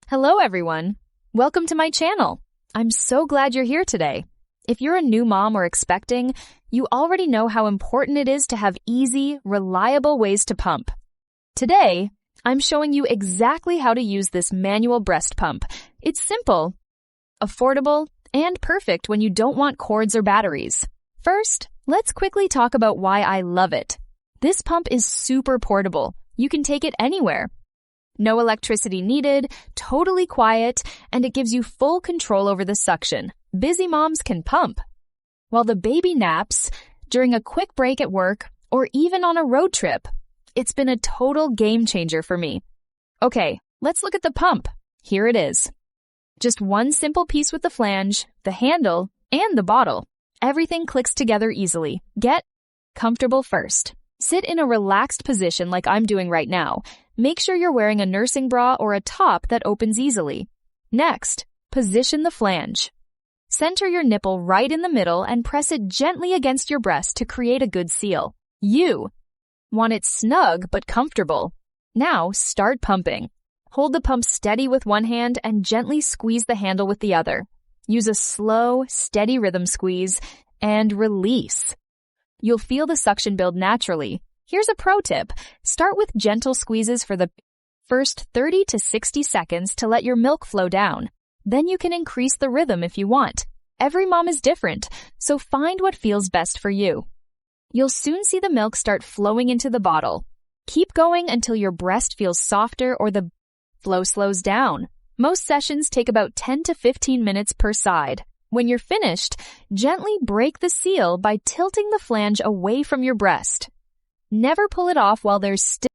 Hello, everyone. Welcome to my channel. I'm so glad you're here today. If you're a new mom or expecting, you already know how important it is to have easy, reliable ways to pump. Today, I'm showing you exactly how to use this manual breast pump. It's simple, affordable, and perfect when you don't want cords or batteries. First, let's quickly talk about why I love it. This pump is super portable. You can take it anywhere. No electricity needed, totally quiet, and it gives you full control over the suction. Busy moms can pump. While the baby naps, during a quick break at work, or even on a road trip, it's been a total game changer for me. Okay, let's look at the pump. Here it is. Just one simple piece with the flange, the handle, and the bottle. Everything clicks together easily. Get comfortable first. Sit in a relaxed position like I'm doing right now. Make sure you're wearing a nursing bra or a top that opens easily. Next, position the flange. Center your nipple right in the middle and press it gently against your breast to create a good seal. You want it snug but comfortable. Now start pumping. Hold the pump steady with one hand and gently squeeze the handle with the other. Use a slow, steady rhythm squeeze and release. You'll feel the suction build naturally. Here's a pro tip. Start with gentle squeezes for the first 30 to 60 seconds to let your milk flow down. Then you can increase the rhythm if you want. Every mom is different, so find what feels best for you. You'll soon see the milk start flowing into the bottle. Keep going until your breast feels softer or the flow slows down. Most sessions take about 10 to 15 minutes per side. When you're finished, gently break the seal by tilting the flange away from your breast. Never pull it off while there's still